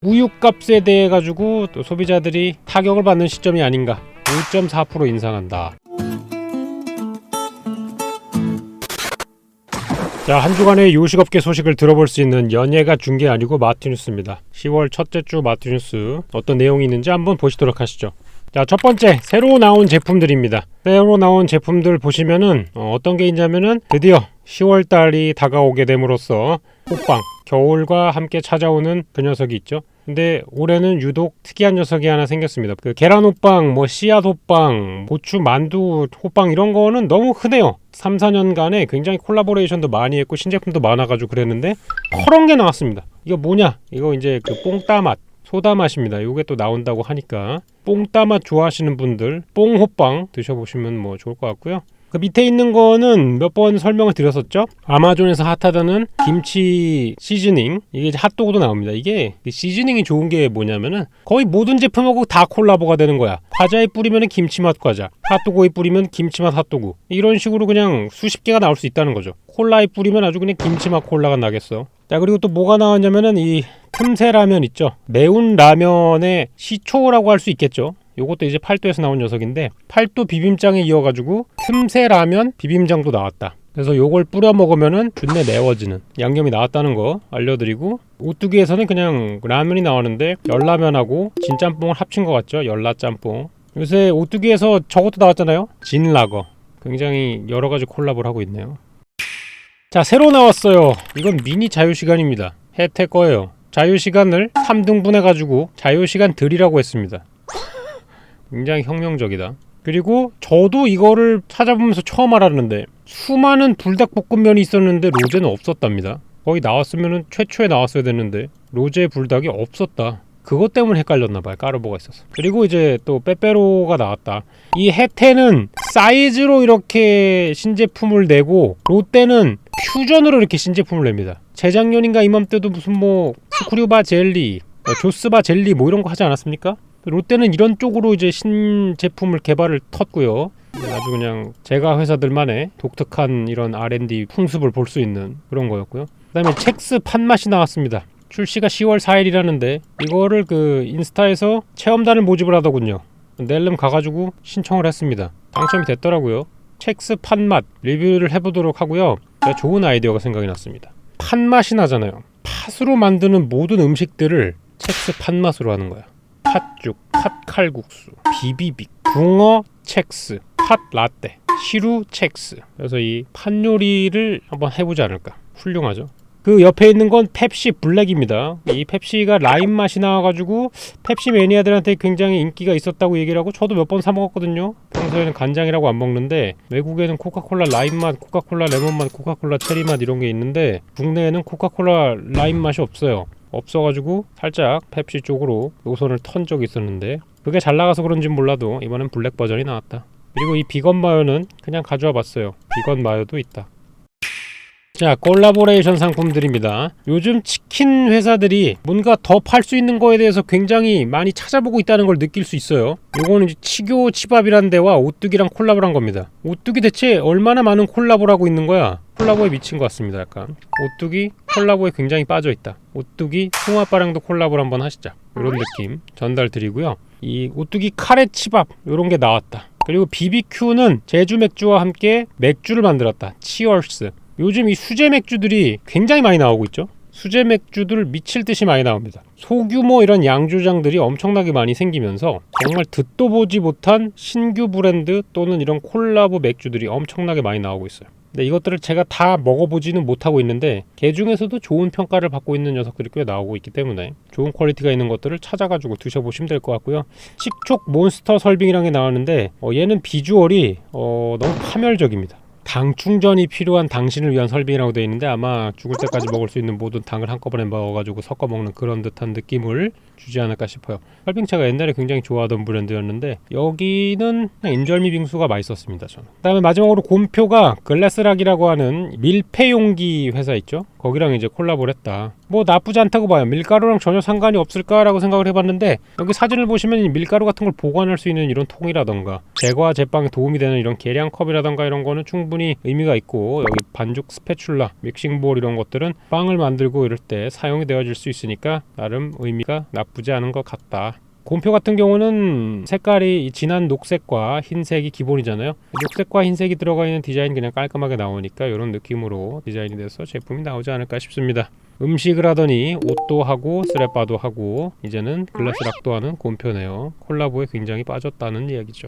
우유값에 대해 가지고 또 소비자들이 타격을 받는 시점이 아닌가. 5.4% 인상한다. 자, 한 주간의 요식업계 소식을 들어볼 수 있는 연예가 준 게 아니고 마티뉴스입니다. 10월 첫째 주 마티뉴스 어떤 내용이 있는지 한번 보시도록 하시죠. 자, 첫 번째, 새로 나온 제품들입니다. 새로 나온 제품들 보시면은 어떤 게 있냐면은 드디어 10월 달이 다가오게 됨으로써 호빵, 겨울과 함께 찾아오는 그 녀석이 있죠. 근데 올해는 유독 특이한 녀석이 하나 생겼습니다. 그 계란 호빵, 씨앗 호빵, 고추 만두 호빵 이런 거는 너무 흔해요. 3, 4년간에 굉장히 콜라보레이션도 많이 했고 신제품도 많아가지고 그랬는데 그런 게 나왔습니다. 이거 뭐냐? 이거 이제 그 뽕따 맛, 소다 맛입니다. 이게 또 나온다고 하니까 뽕따 맛 좋아하시는 분들 뽕호빵 드셔보시면 뭐 좋을 것 같고요. 그 밑에 있는 거는 몇 번 설명을 드렸었죠. 아마존에서 핫하다는 김치 시즈닝, 이게 이제 핫도그도 나옵니다. 이게 시즈닝이 좋은 게 뭐냐면은 거의 모든 제품하고 다 콜라보가 되는 거야. 과자에 뿌리면 김치맛 과자, 핫도그에 뿌리면 김치맛 핫도그, 이런 식으로 그냥 수십 개가 나올 수 있다는 거죠. 콜라에 뿌리면 아주 그냥 김치맛 콜라가 나겠어. 자, 그리고 또 뭐가 나왔냐면은 이 틈새 라면 있죠. 매운 라면의 시초라고 할 수 있겠죠. 요것도 이제 팔도에서 나온 녀석인데 팔도 비빔장에 이어가지고 틈새 라면 비빔장도 나왔다. 그래서 요걸 뿌려 먹으면은 준내 매워지는 양념이 나왔다는 거 알려드리고, 오뚜기에서는 그냥 라면이 나오는데 열라면하고 진짬뽕을 합친 것 같죠. 열라짬뽕. 요새 오뚜기에서 저것도 나왔잖아요. 진라거. 굉장히 여러가지 콜라보를 하고 있네요. 자, 새로 나왔어요. 이건 미니 자유시간입니다. 혜택 거예요. 자유시간을 3등분 해가지고 자유시간들이라고 했습니다. 굉장히 혁명적이다. 그리고 저도 이거를 찾아보면서 처음 알았는데 수많은 불닭볶음면이 있었는데 로제는 없었답니다. 거의 나왔으면 최초에 나왔어야 됐는데 로제 불닭이 없었다. 그것 때문에 헷갈렸나봐요. 까르보가 있어서. 그리고 이제 또 빼빼로가 나왔다. 이 혜태는 사이즈로 이렇게 신제품을 내고 롯데는 퓨전으로 이렇게 신제품을 냅니다. 재작년인가 이맘때도 무슨 스크류바 젤리, 조스바 젤리 이런 거 하지 않았습니까? 롯데는 이런 쪽으로 이제 신제품을 개발을 텄고요. 아주 그냥 제가 회사들만의 독특한 이런 R&D 풍습을 볼 수 있는 그런 거였고요. 그 다음에 첵스 팥맛이 나왔습니다. 출시가 10월 4일이라는데 이거를 그 인스타에서 체험단을 모집을 하더군요. 낼름 가가지고 신청을 했습니다. 당첨이 됐더라고요. 첵스 팥맛 리뷰를 해보도록 하고요. 제가 좋은 아이디어가 생각이 났습니다. 팥맛이 나잖아요. 팥으로 만드는 모든 음식들을 첵스 팥맛으로 하는 거야. 팥죽, 팥칼국수, 비비빅, 붕어 첵스, 팥 라떼, 시루 첵스. 그래서 이 팥 요리를 한번 해보지 않을까. 훌륭하죠. 그 옆에 있는 건 펩시 블랙입니다. 이 펩시가 라임 맛이 나와가지고 펩시 매니아들한테 굉장히 인기가 있었다고 얘기를 하고 저도 몇 번 사 먹었거든요. 평소에는 간장이라고 안 먹는데 외국에는 코카콜라 라임 맛, 코카콜라 레몬 맛, 코카콜라 체리 맛 이런 게 있는데 국내에는 코카콜라 라임 맛이 없어가지고 살짝 펩시 쪽으로 노선을 턴 적이 있었는데 그게 잘 나가서 그런진 몰라도 이번엔 블랙 버전이 나왔다. 그리고 이 비건 마요는 그냥 가져와 봤어요. 비건 마요도 있다. 자, 콜라보레이션 상품들입니다. 요즘 치킨 회사들이 뭔가 더 팔 수 있는 거에 대해서 굉장히 많이 찾아보고 있다는 걸 느낄 수 있어요. 요거는 이제 치교 치밥이라는 데와 오뚜기랑 콜라보를 한 겁니다. 오뚜기 대체 얼마나 많은 콜라보를 하고 있는 거야? 콜라보에 미친 것 같습니다. 약간 오뚜기 콜라보에 굉장히 빠져있다. 오뚜기 숭아빠랑도 콜라보를 한번 하시자. 이런 느낌 전달 드리고요. 이 오뚜기 카레 치밥 요런 게 나왔다. 그리고 BBQ는 제주 맥주와 함께 맥주를 만들었다. 치얼스. 요즘 이 수제 맥주들이 굉장히 많이 나오고 있죠. 수제 맥주들 미칠 듯이 많이 나옵니다. 소규모 이런 양조장들이 엄청나게 많이 생기면서 정말 듣도 보지 못한 신규 브랜드 또는 이런 콜라보 맥주들이 엄청나게 많이 나오고 있어요. 근데 이것들을 제가 다 먹어보지는 못하고 있는데 그 중에서도 좋은 평가를 받고 있는 녀석들이 꽤 나오고 있기 때문에 좋은 퀄리티가 있는 것들을 찾아가지고 드셔보시면 될 것 같고요. 식촉 몬스터 설빙이라는 게 나왔는데 얘는 비주얼이 너무 파멸적입니다. 당 충전이 필요한 당신을 위한 설빙이라고 되어 있는데 아마 죽을 때까지 먹을 수 있는 모든 당을 한꺼번에 먹어가지고 섞어 먹는 그런 듯한 느낌을 주지 않을까 싶어요. 설빙차가 옛날에 굉장히 좋아하던 브랜드였는데 여기는 인절미 빙수가 맛있었습니다. 저는. 그 다음에 마지막으로 곰표가 글래스락이라고 하는 밀폐 용기 회사 있죠. 거기랑 이제 콜라보를 했다. 나쁘지 않다고 봐요. 밀가루랑 전혀 상관이 없을까라고 생각을 해봤는데 여기 사진을 보시면 밀가루 같은 걸 보관할 수 있는 이런 통이라던가 제과 제빵에 도움이 되는 이런 계량컵이라던가 이런 거는 충분히 충분히 의미가 있고, 여기 반죽 스패츌라, 믹싱볼 이런 것들은 빵을 만들고 이럴 때 사용이 되어질 수 있으니까 나름 의미가 나쁘지 않은 것 같다. 곰표 같은 경우는 색깔이 진한 녹색과 흰색이 기본이잖아요. 녹색과 흰색이 들어가 있는 디자인이 그냥 깔끔하게 나오니까 이런 느낌으로 디자인이 돼서 제품이 나오지 않을까 싶습니다. 음식을 하더니 옷도 하고 스레빠도 하고 이제는 글라스락도 하는 곰표네요. 콜라보에 굉장히 빠졌다는 이야기죠.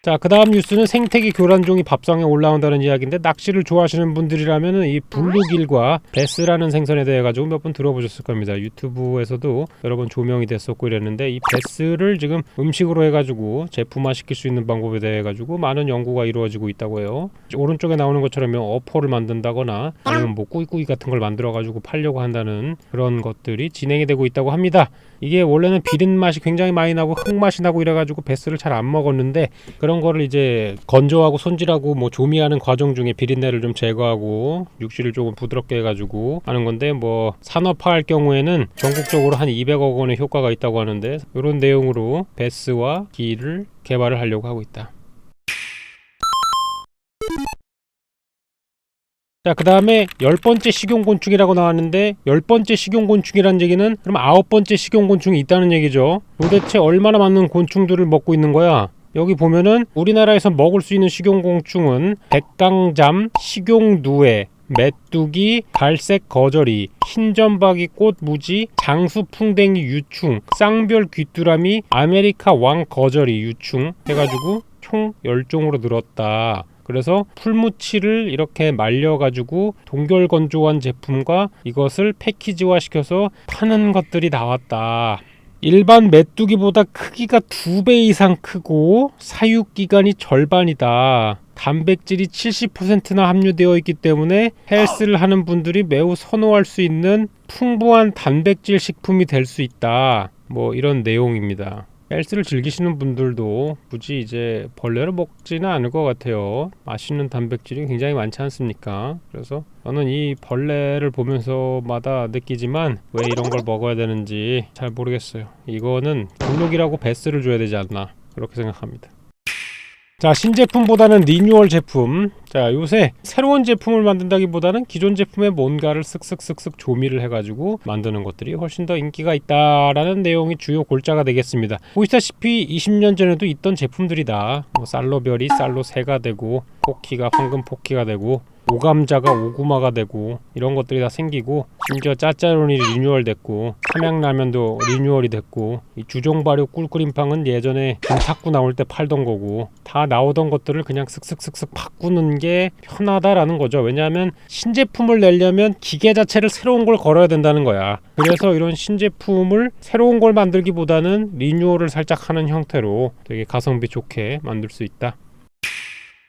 자, 그 다음 뉴스는 생태계 교란종이 밥상에 올라온다는 이야기인데, 낚시를 좋아하시는 분들이라면 이 블루길과 베스라는 생선에 대해 가지고 몇 번 들어보셨을 겁니다. 유튜브에서도 여러 번 조명이 됐었고 이랬는데, 이 베스를 지금 음식으로 해가지고 제품화 시킬 수 있는 방법에 대해 가지고 많은 연구가 이루어지고 있다고 해요. 오른쪽에 나오는 것처럼 어포를 만든다거나 아니면 뭐 꾸이꾸이 같은 걸 만들어 가지고 팔려고 한다는 그런 것들이 진행이 되고 있다고 합니다. 이게 원래는 비린 맛이 굉장히 많이 나고 흙맛이 나고 이래가지고 베스를 잘 안 먹었는데, 그런 거를 이제 건조하고 손질하고 뭐 조미하는 과정 중에 비린내를 좀 제거하고 육질을 조금 부드럽게 해가지고 하는 건데, 뭐 산업화할 경우에는 전국적으로 한 200억 원의 효과가 있다고 하는데, 이런 내용으로 베스와 기를 개발을 하려고 하고 있다. 자, 그 다음에 10번째 식용곤충이라고 나왔는데, 10번째 식용곤충이란 얘기는 그럼 9번째 식용곤충이 있다는 얘기죠. 도대체 얼마나 많은 곤충들을 먹고 있는 거야? 여기 보면은 우리나라에서 먹을 수 있는 식용곤충은 백강잠, 식용누에, 메뚜기, 갈색 거저리, 흰점박이 꽃무지, 장수풍뎅이 유충, 쌍별 귀뚜라미, 아메리카 왕거저리 유충 해가지고 총 10종으로 늘었다. 그래서 풀무치를 이렇게 말려가지고 동결건조한 제품과 이것을 패키지화 시켜서 파는 것들이 나왔다. 일반 메뚜기보다 크기가 2배 이상 크고 사육기간이 절반이다. 단백질이 70%나 함유되어 있기 때문에 헬스를 하는 분들이 매우 선호할 수 있는 풍부한 단백질 식품이 될 수 있다. 뭐 이런 내용입니다. 헬스를 즐기시는 분들도 굳이 이제 벌레를 먹지는 않을 것 같아요. 맛있는 단백질이 굉장히 많지 않습니까? 그래서 저는 이 벌레를 보면서마다 느끼지만 왜 이런 걸 먹어야 되는지 잘 모르겠어요. 이거는 블록이라고 베스를 줘야 되지 않나, 그렇게 생각합니다. 자, 신제품보다는 리뉴얼 제품. 자, 요새 새로운 제품을 만든다기보다는 기존 제품에 뭔가를 쓱쓱쓱쓱 조미를 해가지고 만드는 것들이 훨씬 더 인기가 있다라는 내용이 주요 골자가 되겠습니다. 보시다시피 20년 전에도 있던 제품들이다. 뭐 쌀로별이 쌀로 새가 되고, 포키가 황금 포키가 되고, 오감자가 오구마가 되고, 이런 것들이 다 생기고, 심지어 짜짜로니 리뉴얼 됐고, 삼양라면도 리뉴얼이 됐고, 이 주종발효 꿀꿀임빵은 예전에 김탁구 나올 때 팔던 거고, 다 나오던 것들을 그냥 슥슥슥슥 바꾸는 게 편하다라는 거죠. 왜냐하면 신제품을 내려면 기계 자체를 새로운 걸 걸어야 된다는 거야. 그래서 이런 신제품을 새로운 걸 만들기보다는 리뉴얼을 살짝 하는 형태로 되게 가성비 좋게 만들 수 있다.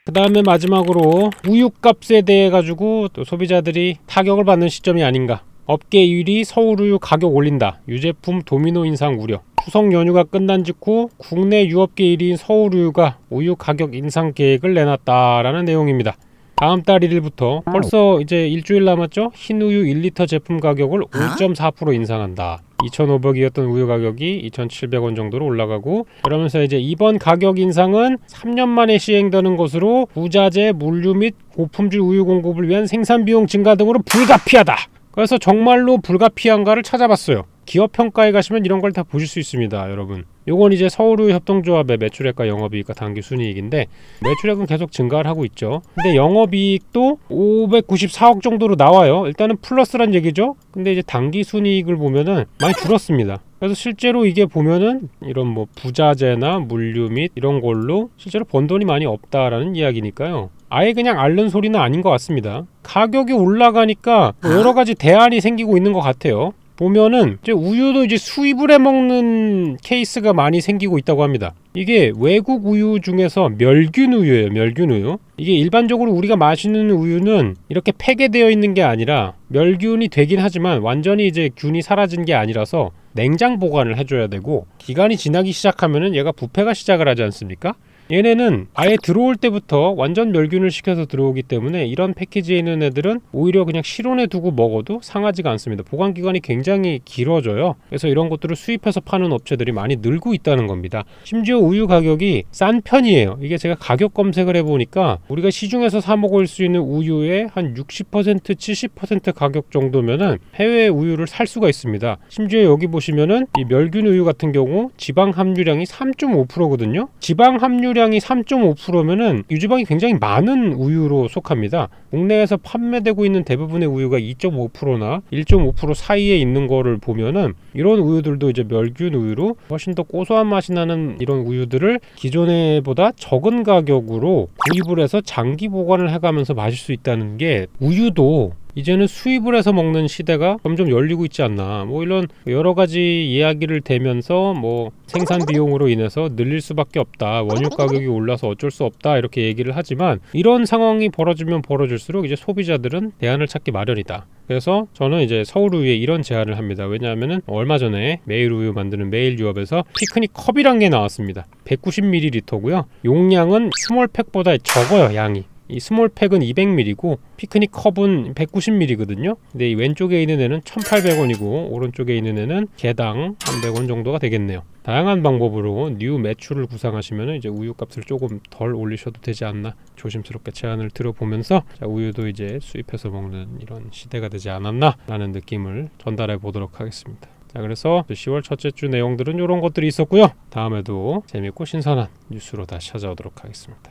그 다음에 마지막으로 우유값에 대해 가지고 또 소비자들이 타격을 받는 시점이 아닌가. 업계 1위 서울우유 가격 올린다. 유제품 도미노 인상 우려. 추석 연휴가 끝난 직후 국내 유업계 1위인 서울우유가 우유 가격 인상 계획을 내놨다라는 내용입니다. 다음 달 1일부터 벌써 이제 일주일 남았죠? 흰우유 1리터 제품 가격을 5.4% 인상한다. 2,500원이었던 우유 가격이 2,700원 정도로 올라가고, 그러면서 이제 이번 가격 인상은 3년 만에 시행되는 것으로 부자재, 물류 및 고품질 우유 공급을 위한 생산 비용 증가 등으로 불가피하다. 그래서 정말로 불가피한가를 찾아봤어요. 기업 평가에 가시면 이런 걸 다 보실 수 있습니다, 여러분. 요건 이제 서울우유 협동조합의 매출액과 영업이익과 당기순이익인데, 매출액은 계속 증가를 하고 있죠. 근데 영업이익도 594억 정도로 나와요. 일단은 플러스란 얘기죠. 근데 이제 당기순이익을 보면은 많이 줄었습니다. 그래서 실제로 이게 보면은 이런 뭐 부자재나 물류 및 이런 걸로 실제로 번 돈이 많이 없다라는 이야기니까요. 아예 그냥 앓는 소리는 아닌 것 같습니다. 가격이 올라가니까 여러 가지 대안이 생기고 있는 것 같아요. 보면은 이제 우유도 이제 수입을 해 먹는 케이스가 많이 생기고 있다고 합니다. 이게 외국 우유 중에서 멸균 우유예요. 멸균 우유. 이게 일반적으로 우리가 마시는 우유는 이렇게 폐게되어 있는 게 아니라 멸균이 되긴 하지만 완전히 이제 균이 사라진 게 아니라서 냉장 보관을 해줘야 되고, 기간이 지나기 시작하면은 얘가 부패가 시작을 하지 않습니까? 얘네는 아예 들어올 때부터 완전 멸균을 시켜서 들어오기 때문에 이런 패키지에 있는 애들은 오히려 그냥 실온에 두고 먹어도 상하지가 않습니다. 보관 기간이 굉장히 길어져요. 그래서 이런 것들을 수입해서 파는 업체들이 많이 늘고 있다는 겁니다. 심지어 우유 가격이 싼 편이에요. 이게 제가 가격 검색을 해보니까 우리가 시중에서 사 먹을 수 있는 우유의 한 60% 70% 가격 정도면은 해외 우유를 살 수가 있습니다. 심지어 여기 보시면은 이 멸균 우유 같은 경우 지방 함유량이 3.5%거든요. 지방 함유량이 3.5%면은 유지방이 굉장히 많은 우유로 속합니다. 국내에서 판매되고 있는 대부분의 우유가 2.5%나 1.5% 사이에 있는 거를 보면은 이런 우유들도 이제 멸균 우유로 훨씬 더 고소한 맛이 나는 이런 우유들을 기존에 보다 적은 가격으로 구입을 해서 장기 보관을 해가면서 마실 수 있다는 게, 우유도 이제는 수입을 해서 먹는 시대가 점점 열리고 있지 않나, 뭐 이런 여러 가지 이야기를 대면서 뭐 생산 비용으로 인해서 늘릴 수밖에 없다, 원유 가격이 올라서 어쩔 수 없다 이렇게 얘기를 하지만, 이런 상황이 벌어지면 벌어질수록 이제 소비자들은 대안을 찾기 마련이다. 그래서 저는 이제 서울우유에 이런 제안을 합니다. 왜냐하면은 얼마 전에 매일우유 만드는 매일유업에서 피크닉 컵이란 게 나왔습니다. 190ml고요. 용량은 스몰팩보다 적어요, 양이. 이 스몰팩은 200ml고 피크닉 컵은 190ml거든요. 근데 이 왼쪽에 있는 애는 1,800원이고 오른쪽에 있는 애는 개당 300원 정도가 되겠네요. 다양한 방법으로 뉴 매출을 구상하시면 이제 우유값을 조금 덜 올리셔도 되지 않나 조심스럽게 제안을 들어보면서, 자, 우유도 이제 수입해서 먹는 이런 시대가 되지 않았나 라는 느낌을 전달해 보도록 하겠습니다. 자, 그래서 10월 첫째 주 내용들은 이런 것들이 있었고요. 다음에도 재밌고 신선한 뉴스로 다시 찾아오도록 하겠습니다.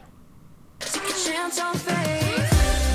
Chance on faith.